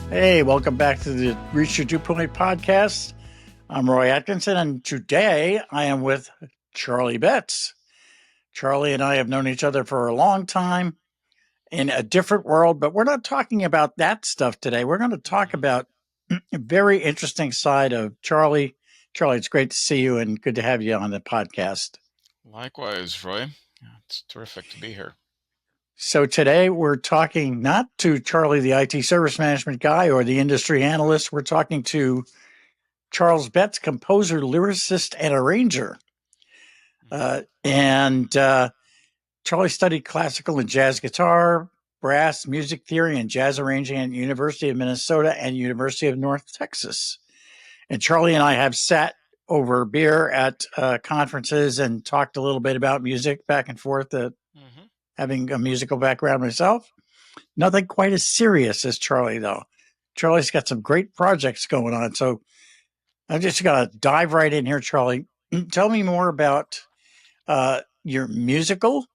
Hey, welcome back to the Reach Your Dew Point podcast. I'm Roy Atkinson, and today I am with Charlie Betz. Charlie and I have known each other for a long time in a different world, but we're not talking about that stuff today. We're going to talk about a very interesting side of Charlie. Charlie, it's great to see you and good to have you on the podcast. Likewise, Roy. It's terrific to be here. So today we're talking not to Charlie, the IT service management guy or the industry analyst. We're talking to Charles Betz, composer, lyricist, and arranger. And Charlie studied classical and jazz guitar, brass, music theory, and jazz arranging at University of Minnesota and University of North Texas. And Charlie and I have sat over beer at conferences and talked a little bit about music back and forth, having a musical background myself. Nothing quite as serious as Charlie, though. Charlie's got some great projects going on. So I'm just going to dive right in here, Charlie. Tell me more about your musical.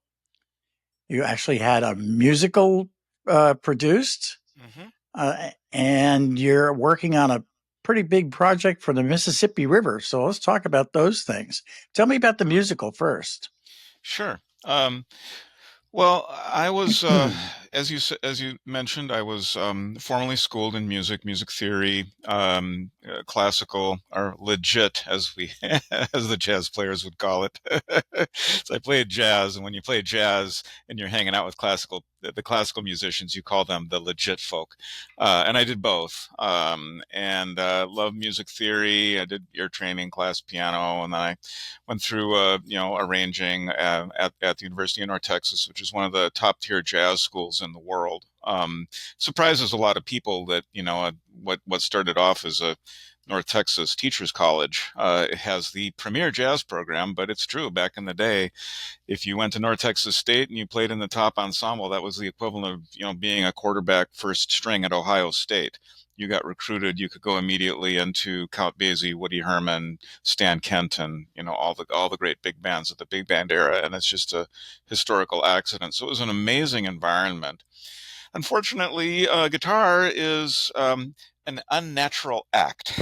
You actually had a musical produced, and you're working on a pretty big project for the Mississippi River. So let's talk about those things. Tell me about the musical first. Sure. Well, I was, as you mentioned, I was formally schooled in music theory, classical, or legit, as we as the jazz players would call it. So I played jazz, and when you play jazz and you're hanging out with the classical musicians, you call them the legit folk. And I did both, and loved music theory. I did ear training class, piano, and then I went through, arranging at the University of North Texas, which is one of the top tier jazz schools in the world. Surprises a lot of people that, what started off as a North Texas Teachers College has the premier jazz program, but it's true. Back in the day, if you went to North Texas State and you played in the top ensemble, that was the equivalent of, being a quarterback first string at Ohio State. You got recruited, you could go immediately into Count Basie, Woody Herman, Stan Kenton, all the great big bands of the big band era, and it's just a historical accident. So it was an amazing environment. Unfortunately, guitar is an unnatural act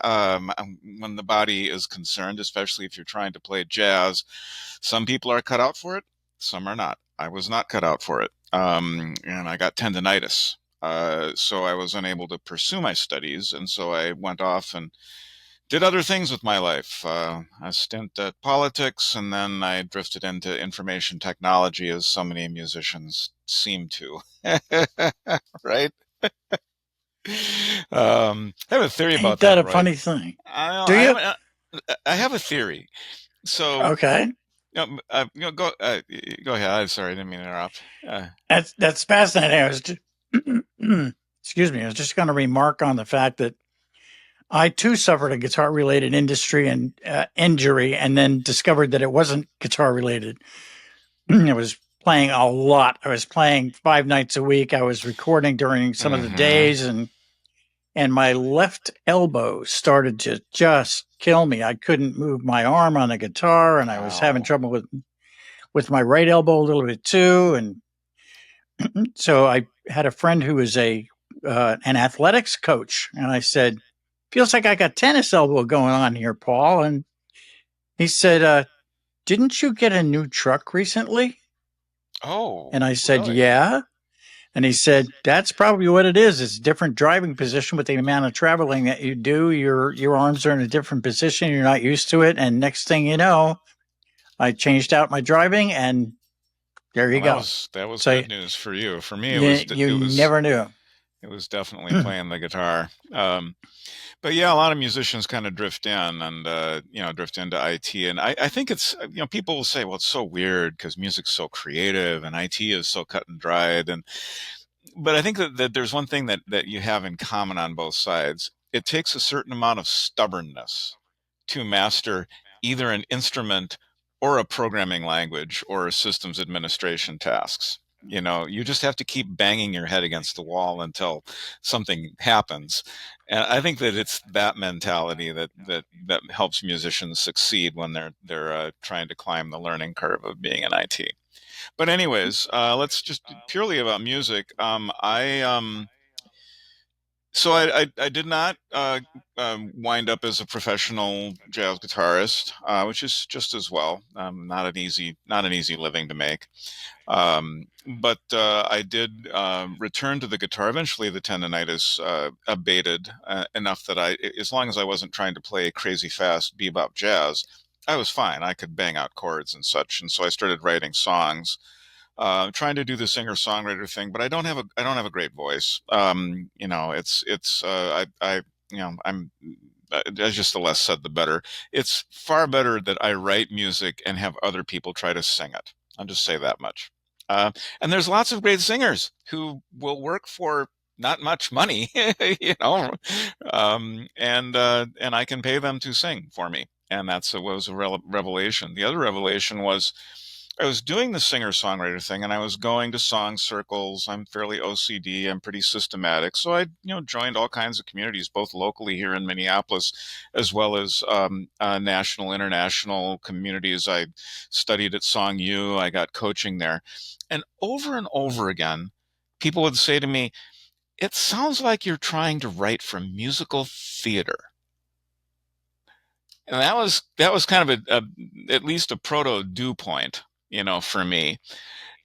when the body is concerned, especially if you're trying to play jazz. Some people are cut out for it, some are not. I was not cut out for it, and I got tendonitis. So I was unable to pursue my studies, and so I went off and did other things with my life. A stint at politics, and then I drifted into information technology, as so many musicians seem to. Right? I have a theory Ain't about that that, a Roy. funny thing? I, Do I, you? have, I have a theory. So, Okay. go ahead. I'm sorry, I didn't mean to interrupt. That's fascinating. Excuse me. I was just going to remark on the fact that I too suffered a guitar related industry and injury, and then discovered that it wasn't guitar related. I was playing a lot. I was playing 5 nights a week. I was recording during some of the Mm-hmm. days, and my left elbow started to just kill me. I couldn't move my arm on the guitar, and I was having Wow. trouble with my right elbow a little bit too. And so I had a friend who was an athletics coach, and I said, "Feels like I got tennis elbow going on here, Paul." And he said, "Didn't you get a new truck recently?" Oh, And I said, really? "Yeah." And he said, "That's probably what it is. It's a different driving position with the amount of traveling that you do. Your arms are in a different position. You're not used to it. And next thing you know, I changed out my driving, and there you Well, go." that was So good news for you. For me, you never knew. it was definitely playing the guitar. But yeah, a lot of musicians kind of drift in and drift into IT, and I think it's people will say, well, it's so weird because music's so creative and IT is so cut and dried, but I think that there's one thing that you have in common on both sides. It takes a certain amount of stubbornness to master either an instrument or a programming language or systems administration tasks. You just have to keep banging your head against the wall until something happens. And I think that it's that mentality that helps musicians succeed when they're trying to climb the learning curve of being an IT. But anyways, let's just purely about music. I So I did not wind up as a professional jazz guitarist, which is just as well. Not an easy living to make. But I did return to the guitar. Eventually, the tendonitis abated enough that as long as I wasn't trying to play crazy fast bebop jazz, I was fine. I could bang out chords and such. And so I started writing songs, trying to do the singer-songwriter thing. But I don't have a great voice. I'm as just the less said, the better. It's far better that I write music and have other people try to sing it. I'll just say that much. Uh, and there's lots of great singers who will work for not much money, you know, and I can pay them to sing for me, and that's was a revelation. The other revelation was I was doing the singer-songwriter thing, and I was going to song circles. I'm fairly OCD. I'm pretty systematic, so I, joined all kinds of communities, both locally here in Minneapolis, as well as national, international communities. I studied at Song U. I got coaching there, and over again, people would say to me, "It sounds like you're trying to write for musical theater." And that was kind of at least a proto dew point, for me.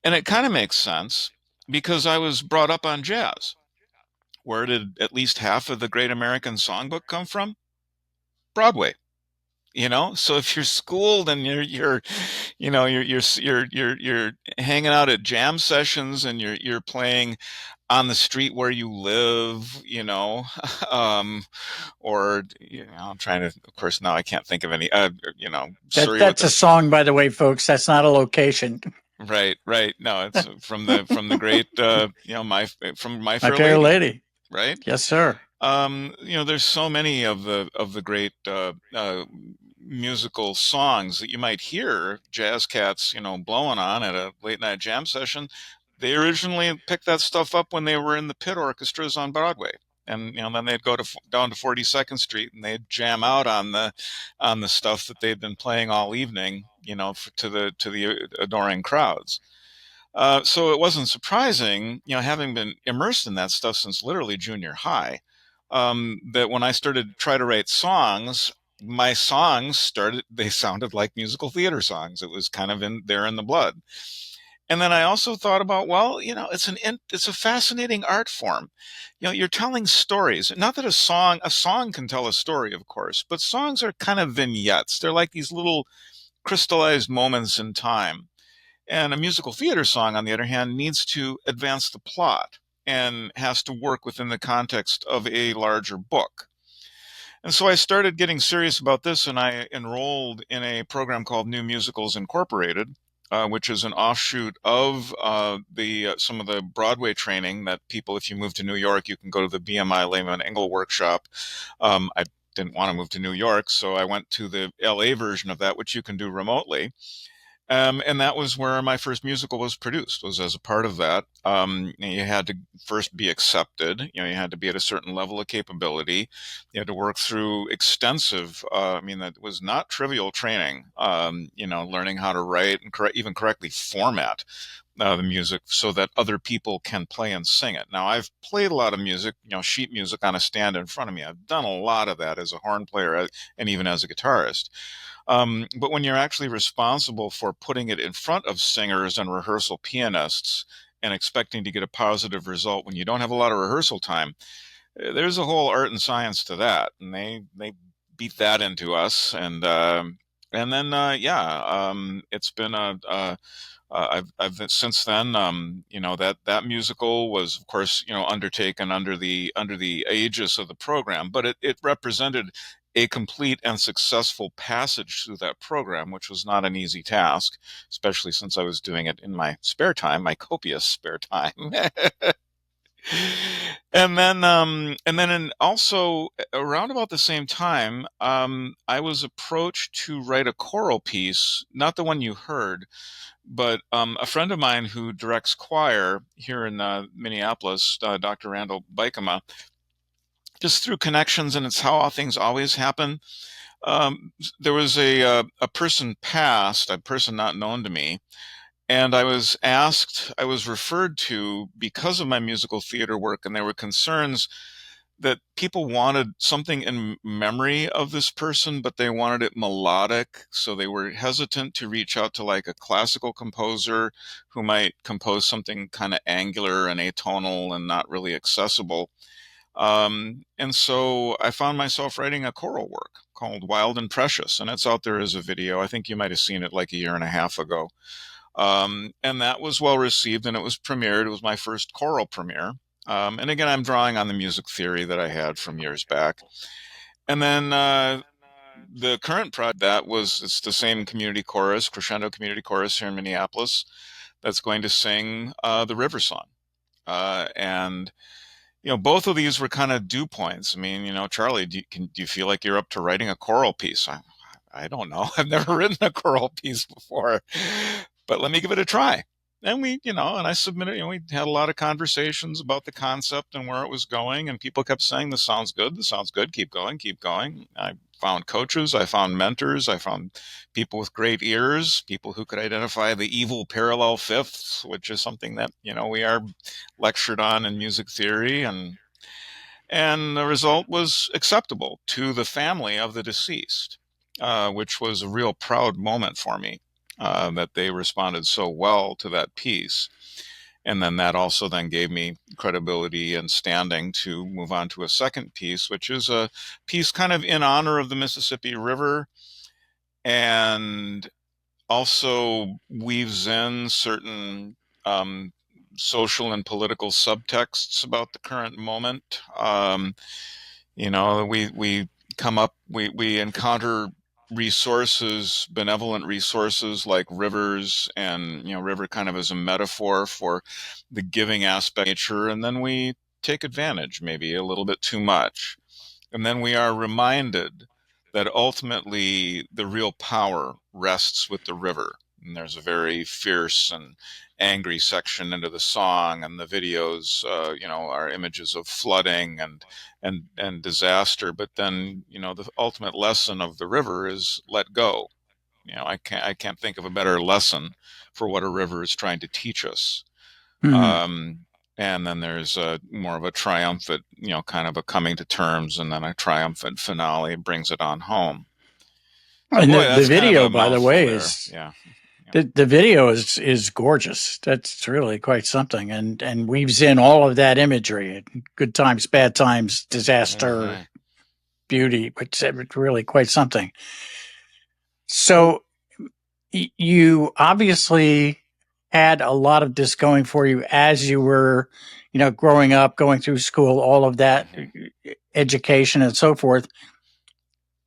And it kind of makes sense because I was brought up on jazz. Where did at least half of the Great American Songbook come from? Broadway. So if you're schooled and you're hanging out at jam sessions and you're playing on the street where you live, um, or I'm trying to, of course, now I can't think of any, Surrey with That's a the song, by the way, folks. That's not a location. right. No, it's from the great, from My My Fair Fair Lady, Lady. right? Yes, sir. There's so many of the great musical songs that you might hear jazz cats, blowing on at a late night jam session. They originally picked that stuff up when they were in the pit orchestras on Broadway. And then they'd go down to 42nd Street and they'd jam out on the stuff that they'd been playing all evening, to the adoring crowds. So it wasn't surprising, having been immersed in that stuff since literally junior high, that when I started to try to write songs, my songs they sounded like musical theater songs. It was kind of in there in the blood. And then I also thought about, well, it's a fascinating art form. You're telling stories. Not that a song can tell a story, of course, but songs are kind of vignettes. They're like these little crystallized moments in time. And a musical theater song, on the other hand, needs to advance the plot and has to work within the context of a larger book. And so I started getting serious about this, and I enrolled in a program called New Musicals Incorporated, which is an offshoot of the some of the Broadway training that people, if you move to New York, you can go to the BMI Lehman Engel workshop. I didn't want to move to New York, so I went to the LA version of that, which you can do remotely. And that was where my first musical was produced, was as a part of that. You had to first be accepted. You had to be at a certain level of capability. You had to work through extensive, that was not trivial training, learning how to write and even correctly format the music so that other people can play and sing it. Now, I've played a lot of music, sheet music on a stand in front of me. I've done a lot of that as a horn player and even as a guitarist. But when you're actually responsible for putting it in front of singers and rehearsal pianists and expecting to get a positive result when you don't have a lot of rehearsal time, there's a whole art and science to that, and they beat that into us, and then it's been I've since then, that musical was, of course, undertaken under the aegis of the program, but it represented a complete and successful passage through that program, which was not an easy task, especially since I was doing it in my spare time, my copious spare time. And then also around about the same time, I was approached to write a choral piece, not the one you heard, but a friend of mine who directs choir here in Minneapolis, Dr. Randall Bikema, just through connections, and it's how things always happen. There was a person passed, a person not known to me, and I was referred to because of my musical theater work, and there were concerns that people wanted something in memory of this person, but they wanted it melodic. So they were hesitant to reach out to like a classical composer who might compose something kind of angular and atonal and not really accessible. And so I found myself writing a choral work called Wild and Precious, and it's out there as a video. I think you might have seen it like a year and a half ago. And that was well received, and it was premiered. It was my first choral premiere. And again, I'm drawing on the music theory that I had from years back. And then the current project it's the same community chorus, Crescendo Community Chorus here in Minneapolis, that's going to sing the River Song. And both of these were kind of dew points. I mean, Charlie, do you feel like you're up to writing a choral piece? I don't know. I've never written a choral piece before, but let me give it a try. And and I submitted, we had a lot of conversations about the concept and where it was going. And people kept saying, this sounds good. This sounds good. Keep going, keep going. I found coaches. I found mentors. I found people with great ears, people who could identify the evil parallel fifths, which is something that, we are lectured on in music theory. And the result was acceptable to the family of the deceased, which was a real proud moment for me, that they responded so well to that piece. And then that also then gave me credibility and standing to move on to a second piece, which is a piece kind of in honor of the Mississippi River, and also weaves in certain social and political subtexts about the current moment. We we encounter resources, benevolent resources like rivers, and river kind of as a metaphor for the giving aspect of nature, and then we take advantage maybe a little bit too much. And then we are reminded that ultimately the real power rests with the river. And there's a very fierce and angry section into the song, and the videos, are images of flooding and disaster. But then, the ultimate lesson of the river is let go. I can't think of a better lesson for what a river is trying to teach us. Hmm. And then there's more of a triumphant, kind of a coming to terms, and then a triumphant finale brings it on home. So And boy, the that's kind of video, a by the mouthful way, there. is Yeah. the video is gorgeous. That's really quite something, and weaves in all of that imagery: good times, bad times, disaster, Mm-hmm. beauty. It's really quite something. So you obviously had a lot of this going for you as you were, growing up, going through school, all of that Mm-hmm. education and so forth.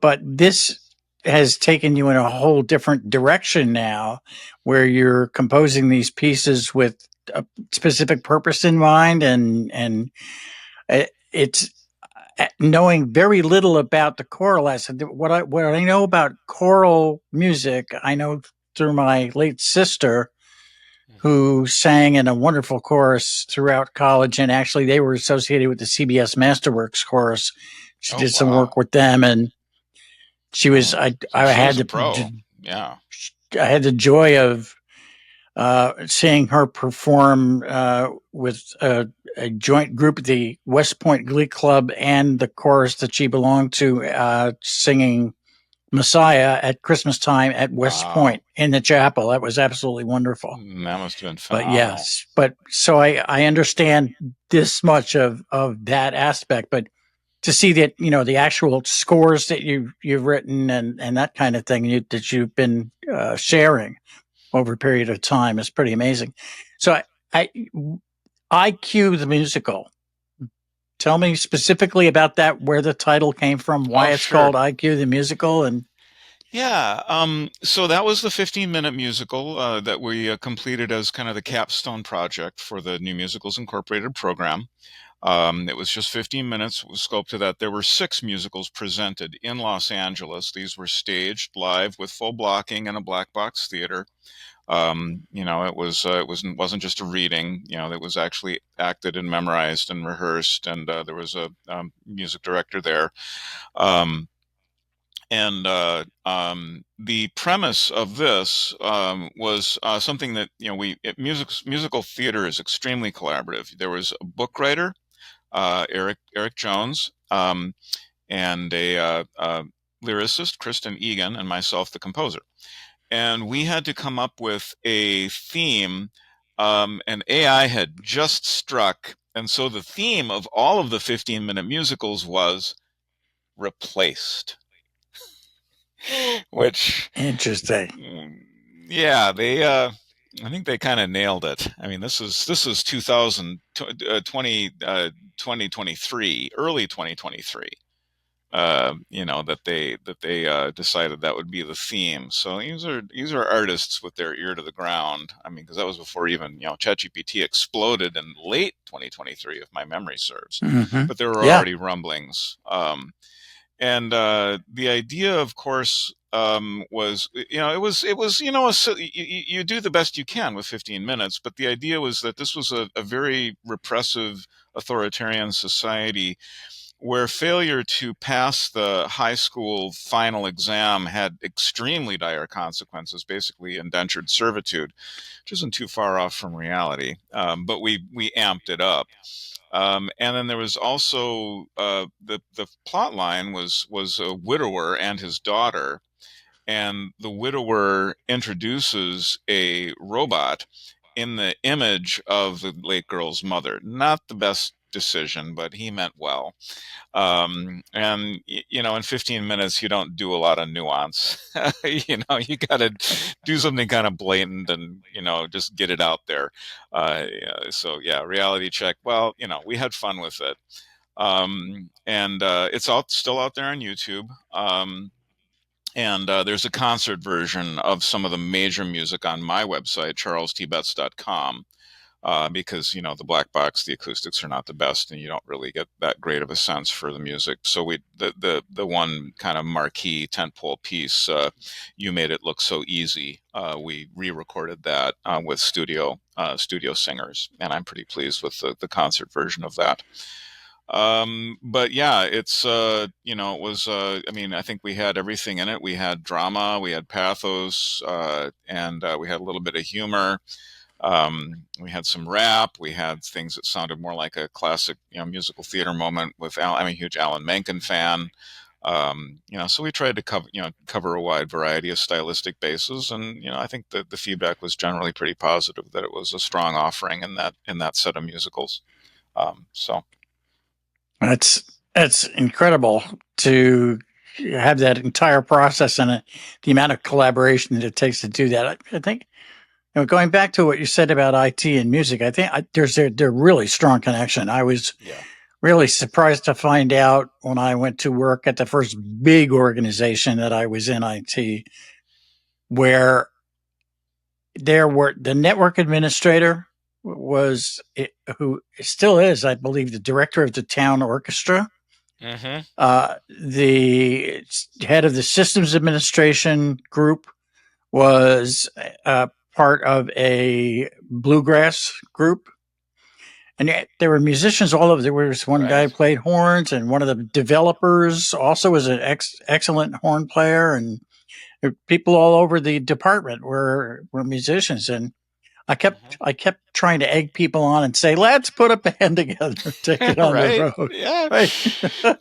But this has taken you in a whole different direction now, where you're composing these pieces with a specific purpose in mind, and it's knowing very little about the choral lesson. What I know about choral music, I know through my late sister, who sang in a wonderful chorus throughout college, and actually they were associated with the CBS Masterworks chorus. She Oh did some wow. work with them, and she was Oh, I so I she was had a pro. Yeah. the joy of seeing her perform with a joint group, the West Point Glee Club, and the chorus that she belonged to, singing Messiah at Christmas time at West Wow. Point in the chapel. That was absolutely wonderful. That must have been But phenomenal. yes, but so I understand this much of that aspect, but to see that, the actual scores that you've written, and that kind of thing, that you've been sharing over a period of time is pretty amazing. So I IQ the musical. Tell me specifically about that, where the title came from, why Oh, it's sure. called IQ the musical, and Yeah. So that was the 15-minute musical that we completed as kind of the capstone project for the New Musicals Incorporated program. It was just 15 minutes. It was scoped to that. There were 6 musicals presented in Los Angeles. These were staged live with full blocking in a black box theater. It wasn't just a reading. It was actually acted and memorized and rehearsed, and there was a music director there. Um, and The premise of this was something that musical theater is extremely collaborative. There was a book writer, Eric Jones, and a lyricist, Kristen Egan, and myself, the composer. And we had to come up with a theme. And AI had just struck. And so the theme of all of the 15-minute musicals was replaced, which, Interesting. yeah, I think they kind of nailed it. I mean, this is 2023, early 2023. That they decided that would be the theme. So these are artists with their ear to the ground. I mean, because that was before even ChatGPT exploded in late 2023, if my memory serves. Hmm. But there were Yeah. already rumblings. And the idea, of course, was, you do the best you can with 15 minutes, but the idea was that this was a very repressive, authoritarian society where failure to pass the high school final exam had extremely dire consequences, basically indentured servitude, which isn't too far off from reality. But we amped it up. And then there was also the plot line was a widower and his daughter, and the widower introduces a robot in the image of the late girl's mother. Not the best decision, but he meant well. And in 15 minutes, you don't do a lot of nuance. You got to do something kind of blatant and, just get it out there. Yeah, so yeah, reality check. Well, we had fun with it. And it's still out there on YouTube. And there's a concert version of some of the major music on my website, charlestbetz.com. Because the black box, the acoustics are not the best, and you don't really get that great of a sense for the music. So the one kind of marquee tentpole piece, "You Made It Look So Easy," we re-recorded that with studio singers, and I'm pretty pleased with the concert version of that. But yeah, it was, I mean, I think we had everything in it. We had drama, we had pathos, and we had a little bit of humor. We had some rap. We had things that sounded more like a classic, musical theater moment with Al. I'm a huge Alan Menken fan. So we tried to cover a wide variety of stylistic bases, and I think that the feedback was generally pretty positive, that it was a strong offering in that set of musicals. So That's incredible to have that entire process and the amount of collaboration that it takes to do that. I think, going back to what you said about IT and music, I think there's a really strong connection. I was really surprised to find out when I went to work at the first big organization that I was in IT, where the network administrator who still is, I believe, the director of the town orchestra. Mm-hmm. The head of the systems administration group was part of a bluegrass group. And there were musicians all over. There was one guy who played horns, and one of the developers also was an excellent horn player. And people all over the department were musicians. And I kept trying to egg people on and say, "Let's put a band together, take it on the road." Yeah. Right.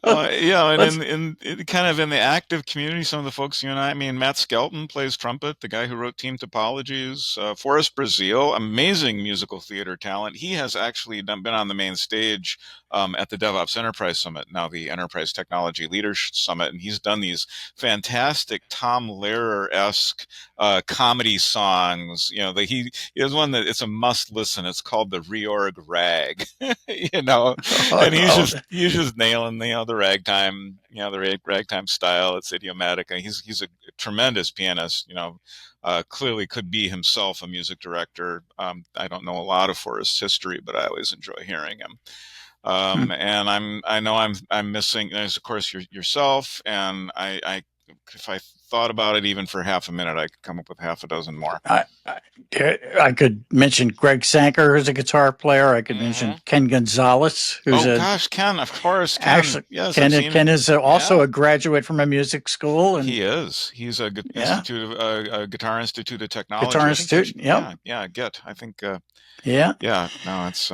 And in kind of in the active community, some of the folks I mean, Matt Skelton plays trumpet, the guy who wrote Team Topologies. Forrest Brazil, amazing musical theater talent. He has actually been on the main stage at the DevOps Enterprise Summit, now the Enterprise Technology Leadership Summit, and he's done these fantastic Tom Lehrer-esque comedy songs. He has one that it's a must listen. It's called the Reorg Rag. And he's just nailing the ragtime, the ragtime style. It's idiomatic, and he's a tremendous pianist. Clearly could be himself a music director. I don't know a lot of Forrest's history, but I always enjoy hearing him. And I know I'm missing, there's of course yourself, and if I thought about it even for half a minute, I could come up with half a dozen more. I could mention Greg Sanker, who's a guitar player. I could mention Hmm. Ken Gonzalez, who's Oh a gosh, Ken, of course, Ken. actually Yes, I've Ken seen him. Ken is also Yeah, a graduate from a music school, and he is. He's a yeah, Guitar Institute of Guitar Technology. I think Institute. Yep, yeah, Git. I think, yeah. yeah, no, it's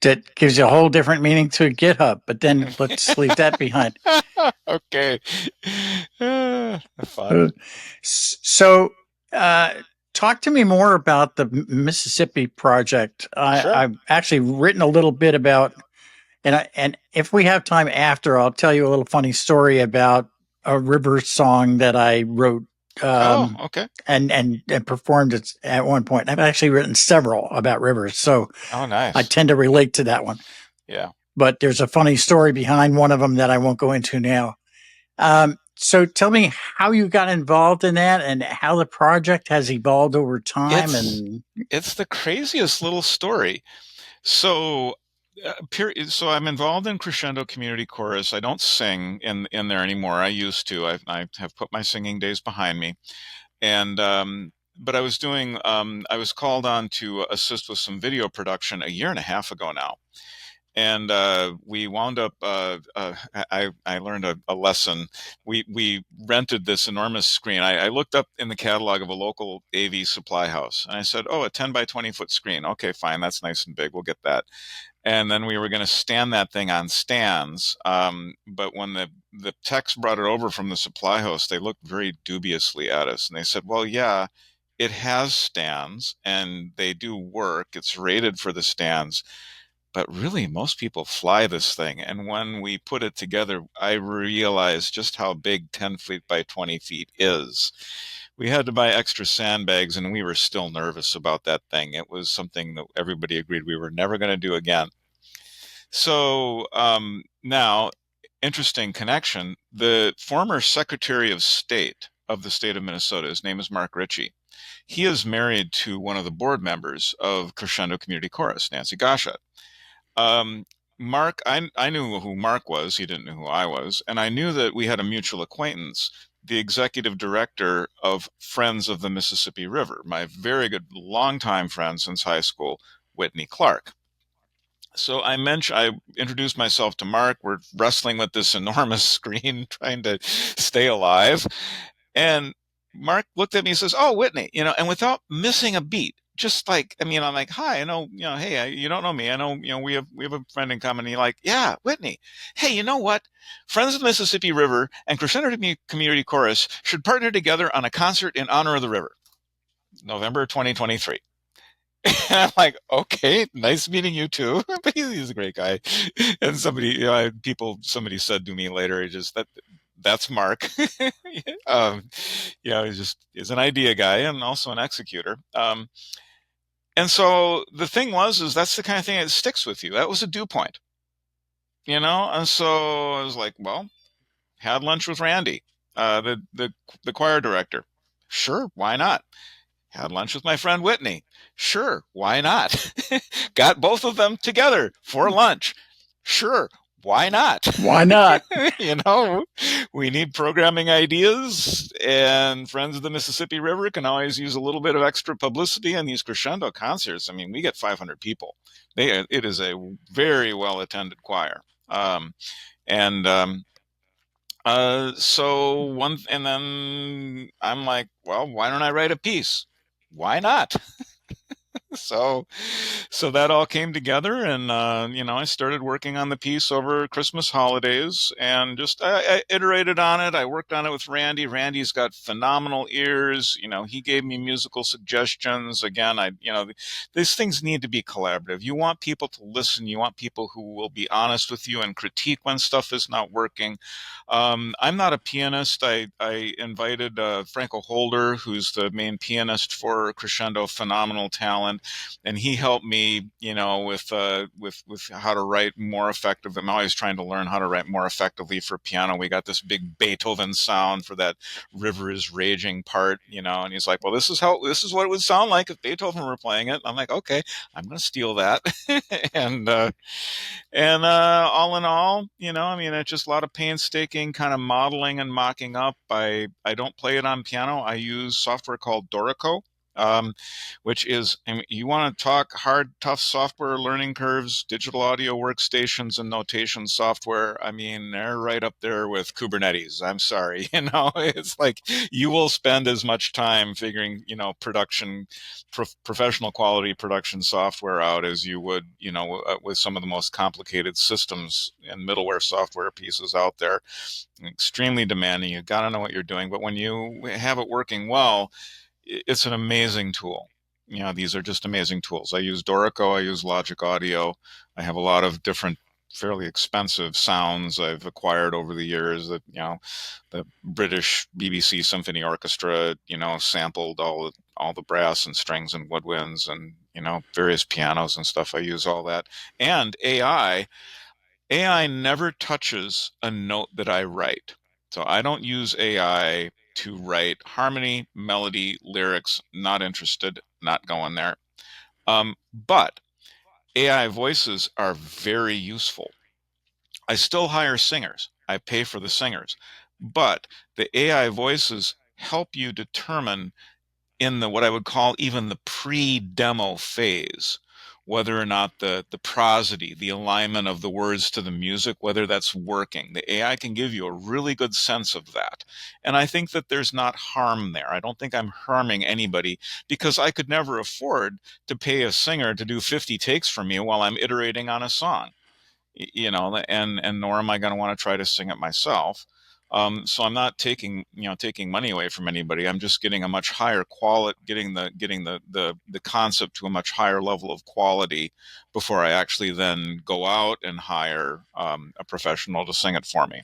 That gives you a whole different meaning to GitHub. But then let's leave that behind. okay. Fun. Uh, so, uh, talk to me more about the Mississippi project. Sure. I've actually written a little bit about, and if we have time after, I'll tell you a little funny story about a river song that I wrote Oh, um, okay. and performed it at one point. I've actually written several about rivers, so Oh, I nice. tend to relate to that one. Yeah. But there's a funny story behind one of them that I won't go into now. So tell me how you got involved in that and how the project has evolved over time. It's And it's the craziest little story. So, so I'm involved in Crescendo Community Chorus. I don't sing in there anymore. I used to. I have put my singing days behind me, and but I was called on to assist with some video production a year and a half ago now. And we wound up. I learned a lesson. We rented this enormous screen. I looked up in the catalog of a local AV supply house, and I said, "Oh, a 10 by 20 foot screen. Okay, fine. That's nice and big. We'll get that." And then we were going to stand that thing on stands. But when the techs brought it over from the supply house, they looked very dubiously at us, and they said, "Well, yeah, it has stands, and they do work. It's rated for the stands." But really, most people fly this thing. And when we put it together, I realized just how big 10 feet by 20 feet is. We had to buy extra sandbags, and we were still nervous about that thing. It was something that everybody agreed we were never going to do again. So now, interesting connection. The former Secretary of State of the state of Minnesota, his name is Mark Ritchie. He is married to one of the board members of Crescendo Community Chorus, Nancy Goshat. Um, Mark, I knew who Mark was. He didn't know who I was. And I knew that we had a mutual acquaintance, the executive director of Friends of the Mississippi River, my very good longtime friend since high school, Whitney Clark. So I introduced myself to Mark. We're wrestling with this enormous screen, trying to stay alive. And Mark looked at me and says, "Oh, Whitney," and without missing a beat, just like, I mean, I'm like, "Hi, I know, hey, you don't know me. I know, we have a friend in common." And you're like, "Yeah, Whitney. Hey, you know what? Friends of the Mississippi River and Crescendo Community Chorus should partner together on a concert in honor of the river, November 2023." And I'm like, "Okay, nice meeting you too." But he's a great guy. And somebody said to me later, that's Mark. um, he's an idea guy and also an executor. And so the thing is that's the kind of thing that sticks with you. That was a dew point, And so I was like, well, had lunch with Randy, the choir director. Sure, why not? Had lunch with my friend Whitney. Sure, why not? Got both of them together for lunch. Sure, why not? why not? you know, we need programming ideas, and Friends of the Mississippi River can always use a little bit of extra publicity in these crescendo concerts. I mean, we get 500 people. It is a very well attended choir. And and then I'm like, well, why don't I write a piece? Why not? so so that all came together, and I started working on the piece over Christmas holidays, and just I iterated on it. I worked on it with Randy. Randy's got phenomenal ears. He gave me musical suggestions. Again, these things need to be collaborative. You want people to listen. You want people who will be honest with you and critique when stuff is not working. I'm not a pianist. I invited Franco Holder, who's the main pianist for Crescendo, phenomenal talent. and he helped me, with how to write more effective. I'm always trying to learn how to write more effectively for piano. We got this big Beethoven sound for that river is raging part, and he's like, well, this is what it would sound like if Beethoven were playing it. And I'm like, okay, I'm going to steal that. and all in all, I mean, it's just a lot of painstaking kind of modeling and mocking up. I don't play it on piano. I use software called Dorico, um, which is, I mean, you want to talk hard, tough software learning curves, digital audio workstations and notation software. I mean, they're right up there with Kubernetes. I'm sorry. It's like you will spend as much time figuring, professional quality production software out as you would, with some of the most complicated systems and middleware software pieces out there. Extremely demanding. You got to know what you're doing. But when you have it working well, it's an amazing tool. These are just amazing tools. I use Dorico, I use Logic Audio. I have a lot of different fairly expensive sounds I've acquired over the years that, the British BBC Symphony Orchestra, sampled all the brass and strings and woodwinds and, various pianos and stuff. I use all that. And AI never touches a note that I write. So I don't use AI to write harmony, melody, lyrics. Not interested, not going there. But AI voices are very useful. I still hire singers. I pay for the singers. But the AI voices help you determine in the what I would call even the pre-demo phase, whether or not the prosody, the alignment of the words to the music, whether that's working. The AI can give you a really good sense of that. And I think that there's not harm there. I don't think I'm harming anybody because I could never afford to pay a singer to do 50 takes for me while I'm iterating on a song. And nor am I going to want to try to sing it myself. So I'm not taking money away from anybody. I'm just getting a much higher quality, getting the concept to a much higher level of quality before I actually then go out and hire a professional to sing it for me.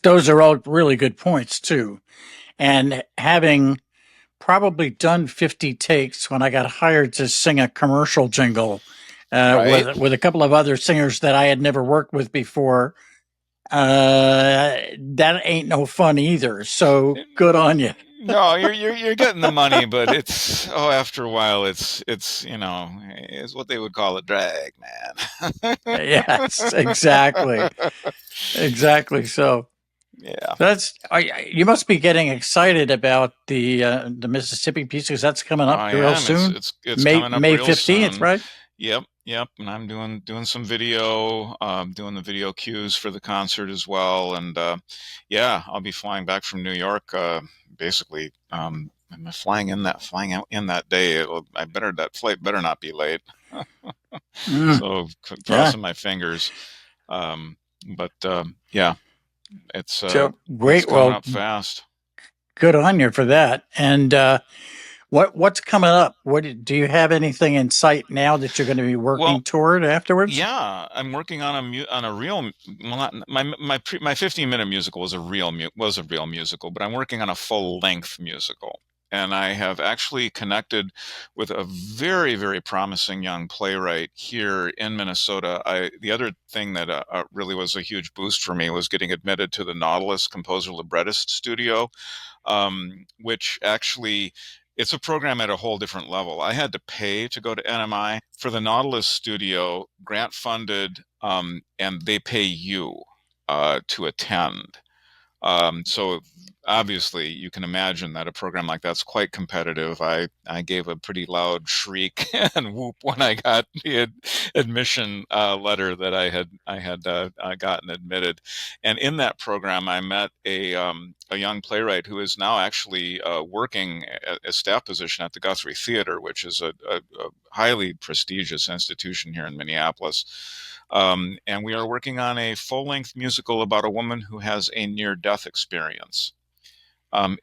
Those are all really good points too. And having probably done 50 takes when I got hired to sing a commercial jingle Right? with a couple of other singers that I had never worked with before. That ain't no fun either. So good on you. No, you're getting the money, but it's after a while it's what they would call a drag, man. Yes, exactly. Exactly. So Yeah. you must be getting excited about the Mississippi piece because that's coming up I real am. soon. It's coming up May real 15th, soon. right? Yep. And I'm doing some video, doing the video cues for the concert as well. And yeah, I'll be flying back from New York. Basically, I'm flying out in that day. That flight better not be late. Mm, So yeah. crossing my fingers. But yeah, So it's great. coming Well, up fast. good on you for that. And what's coming up? Do you have anything in sight now that you're going to be Well, working toward afterwards? yeah, I'm working on a real, well, not my 15-minute musical was a real musical, but I'm working on a full length musical. And I have actually connected with a very, very promising young playwright here in Minnesota. The other thing that really was a huge boost for me was getting admitted to the Nautilus Composer Librettist Studio, which actually it's a program at a whole different level. I had to pay to go to NMI for the Nautilus Studio, grant funded, and they pay you to attend. So obviously, you can imagine that a program like that's quite competitive. I gave a pretty loud shriek and whoop when I got the admission letter that I had gotten admitted. And in that program, I met a young playwright who is now actually working a staff position at the Guthrie Theater, which is a highly prestigious institution here in Minneapolis. And we are working on a full-length musical about a woman who has a near-death experience.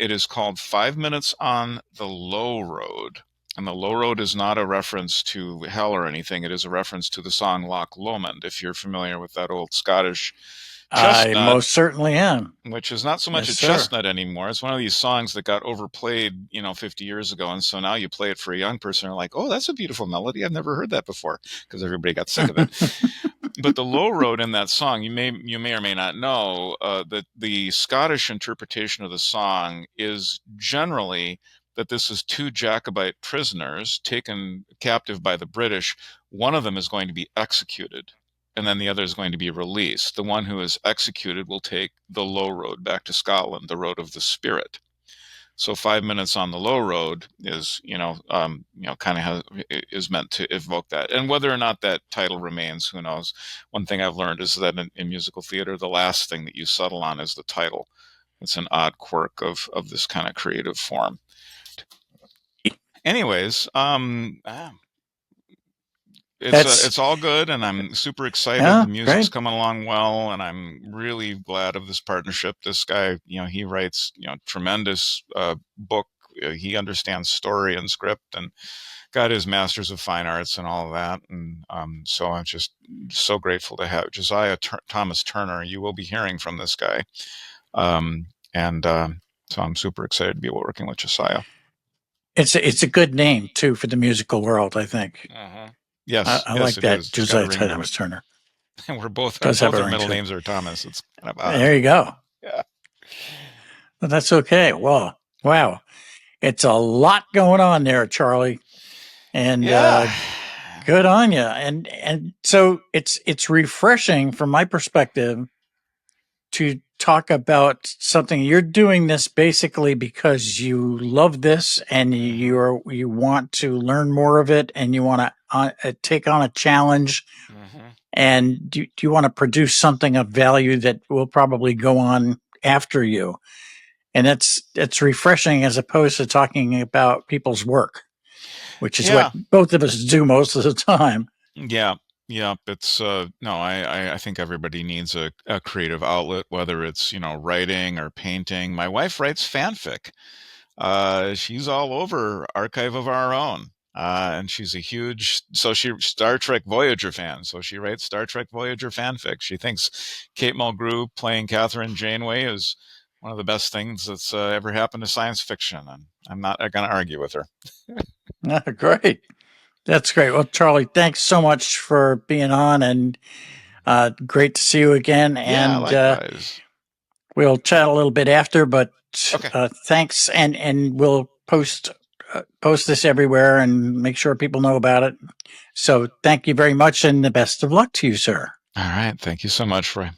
It is called 5 Minutes on the Low Road. And the Low Road is not a reference to hell or anything. It is a reference to the song Loch Lomond, if you're familiar with that old Scottish I Chestnut, most certainly am. which is not so much Yes, a sir. chestnut anymore. It's one of these songs that got overplayed, 50 years ago. And so now you play it for a young person, and they're like, oh, that's a beautiful melody. I've never heard that before, because everybody got sick of it. But the low road in that song, you may or may not know that the Scottish interpretation of the song is generally that this is two Jacobite prisoners taken captive by the British. One of them is going to be executed, and then the other is going to be released. The one who is executed will take the low road back to Scotland, the road of the spirit. So 5 minutes on the low road is, kind of is meant to evoke that. And whether or not that title remains, who knows? One thing I've learned is that in musical theater, the last thing that you settle on is the title. It's an odd quirk of this kind of creative form. Anyways, it's all good, and I'm super excited. Yeah, the music's great. coming along well, and I'm really glad of this partnership. This guy, he writes, tremendous book. He understands story and script, and got his master's of fine arts and all of that. And so I'm just so grateful to have Josiah Thomas Turner. You will be hearing from this guy, so I'm super excited to be working with Josiah. It's a good name too for the musical world, I think. Yes, I like that. Is. Josiah Thomas Turner. And we're both Does our have a ring middle to it. names are Thomas. It's kind of odd. There you go. Yeah. Well, that's okay. Well, wow. It's a lot going on there, Charlie. And good on you. And so it's refreshing from my perspective to talk about something. You're doing this basically because you love this and you want to learn more of it, and you want to take on a challenge. And do you want to produce something of value that will probably go on after you? And it's refreshing, as opposed to talking about people's work, which is what both of us do most of the time. Yeah. It's I think everybody needs a creative outlet, whether it's writing or painting. My wife writes fanfic. She's all over Archive of Our Own. And she's a huge Star Trek Voyager fan. So she writes Star Trek Voyager fanfic. She thinks Kate Mulgrew playing Catherine Janeway is one of the best things that's ever happened to science fiction. And I'm not going to argue with her. Great. That's great. Well, Charlie, thanks so much for being on, and great to see you again. Yeah, and likewise. We'll chat a little bit after, but okay. Thanks. And we'll post this everywhere and make sure people know about it. So thank you very much, and the best of luck to you, sir. All right. Thank you so much, Roy.